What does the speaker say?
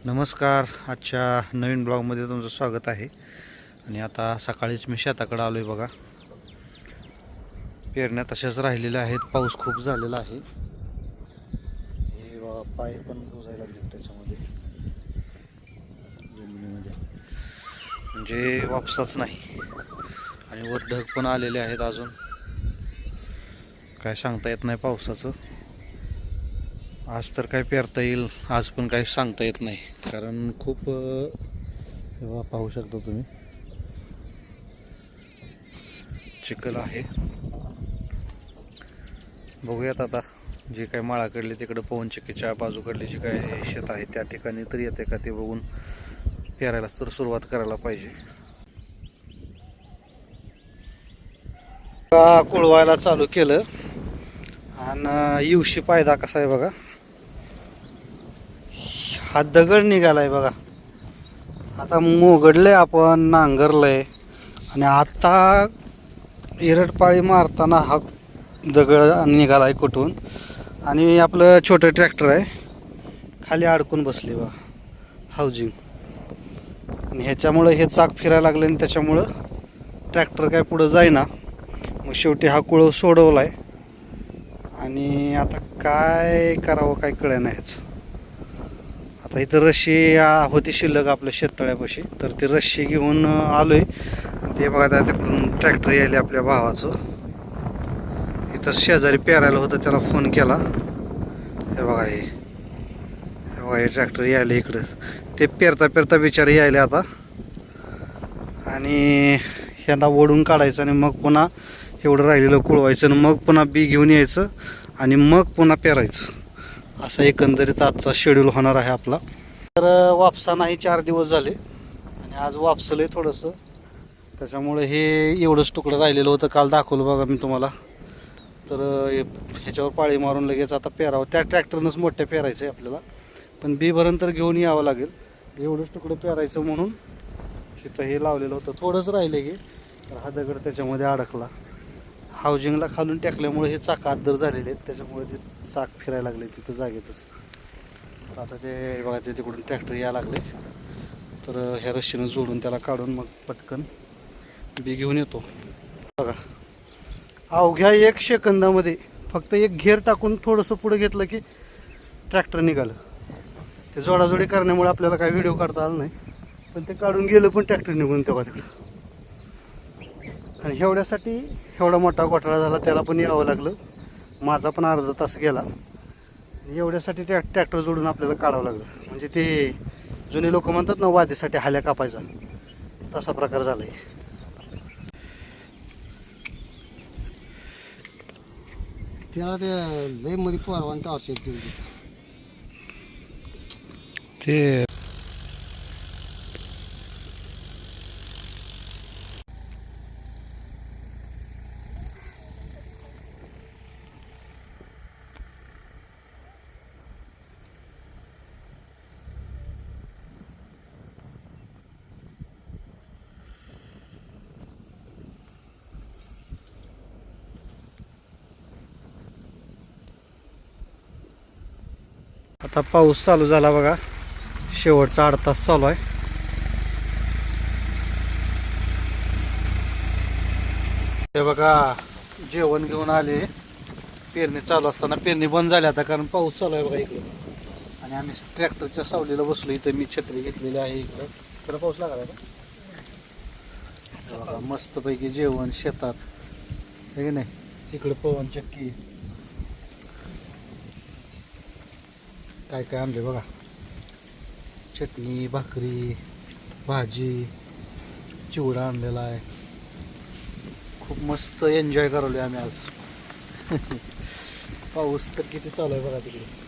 नमस्कार. आजच्या नवीन ब्लॉगमध्ये तुमचं स्वागत आहे. आणि आता सकाळीच मी शेताकडे आलो आहे बघा. पेरण्या तशाच राहिलेल्या आहेत. पाऊस खूप झालेला आहे. हे बघा पाय पण बुजायला लागले त्याच्यामध्ये जमिनीमध्ये, म्हणजे वापसाच नाही. आणि वर ढग पण आलेले आहेत. अजून काय सांगता येत नाही पावसाचं. आज तर काय पेरता येईल, आज पण काही सांगता येत नाही. कारण खूप तेव्हा पाहू शकता तुम्ही चिखल आहे. बघूयात आता जे काय माळाकडले तिकडं पवनचक्कीच्या बाजूकडले जे काय शेत आहे त्या ठिकाणी तरी येते का ते बघून पेरायला तर सुरुवात करायला पाहिजे. कुळवायला चालू केलं आणि येवशी पायदा कसा आहे बघा. हा दगड निघालाय बघा. आता मोगडलंय, आपण नांगरलंय आणि आता इरटपाळी मारताना हा दगड निघालाय कुठून. आणि आपलं छोटं ट्रॅक्टर आहे खाली अडकून बसले बा हाऊजिंग. आणि ह्याच्यामुळं हे चाक फिरायला लागले आणि त्याच्यामुळं ट्रॅक्टर काय पुढं जाईना. मग शेवटी हा कुळ सोडवलाय आणि आता काय करावं काय कळे नाहीच. आता इथं रश्शी होती शिल्लक आपल्या शेततळ्यापाशी, तर ते रश्शी घेऊन आलोय. ते बघा त्या तिकडून ट्रॅक्टर यायले आपल्या भावाचं. इथं शेजारी पेरायला होतं, त्याला फोन केला. हे बघा हे बघा हे ट्रॅक्टर यायले इकडं. ते पेरता पेरता बिचारे यायले आता. आणि ह्यांना ओढून काढायचं आणि मग पुन्हा एवढं राहिलेलं कुळवायचं आणि मग पुन्हा बी घेऊन यायचं आणि मग पुन्हा पेरायचं. असा एकंदरीत आजचा शेड्यूल होणार आहे आपला. तर वापसा नाही 4 दिवस झाले आणि आज वापसलंय थोडंसं. त्याच्यामुळे हे एवढंच तुकडं राहिलेलं होतं. काल दाखवलं बघा मी तुम्हाला. तर ह्याच्यावर पाळी मारून लगेच आता पेरावं. त्या ट्रॅक्टरनंच मोठ्या पेरायचं आहे आपल्याला, पण बी भरण तर घेऊन यावं लागेल. एवढंच तुकडं पेरायचं म्हणून इथं हे लावलेलं होतं. थोडंच राहिलं हे, तर हा दगड त्याच्यामध्ये अडकला. हाऊजिंगला खालून टाकल्यामुळे हे चाक आदर झालेले आहेत, त्याच्यामुळे ते चाक फिरायला लागले तिथं जागेतच. आता ते बघा ते तिकडून ट्रॅक्टर यायला लागले. तर ह्या रस्सीनं जोडून त्याला काढून मग पटकन बी घेऊन येतो. बघा अवघ्या 1 सेकंदामध्ये फक्त एक घेर टाकून थोडंसं पुढे घेतलं की ट्रॅक्टर निघालं. ते जोडाजोडी करण्यामुळे आपल्याला काही व्हिडिओ काढता आला नाही, पण ते काढून गेलं पण ट्रॅक्टर निघून तेव्हा तिकडं. आणि एवढ्यासाठी एवढा मोठा घोटाळा झाला, त्याला पण यावं लागलं. माझा पण अर्धा तास गेला. एवढ्यासाठी ट्रॅक्टर जोडून आपल्याला काढावं लागलं. म्हणजे ते जुने लोक म्हणतात ना वादीसाठी हाल्या कापायचा, तसा प्रकार झाला आहे. त्याला ते लय मध्ये परवान टावशेत ते आता पाऊस चालू झाला बघा. शेवटचा 8 तास चालू आहे. हे बघा जेवण घेऊन आले. पेरणी चालू असताना पेरणी बंद झाली आता, कारण पाऊस चालू आहे बघा इकडे. आणि आम्ही ट्रॅक्टरच्या सावलीला बसलो. इथं मी छत्री घेतलेली आहे. इकडं तर पाऊस लागला का मस्तपैकी जेवण शेतात हे की नाही. इकडे पवनचक्की काय काय आणले बघा. चटणी, भाकरी, भाजी, चिवडा आणलेला आहे. खूप मस्त एन्जॉय करवले आम्ही आज. पाऊस तर किती चालू आहे बघा तिकडे.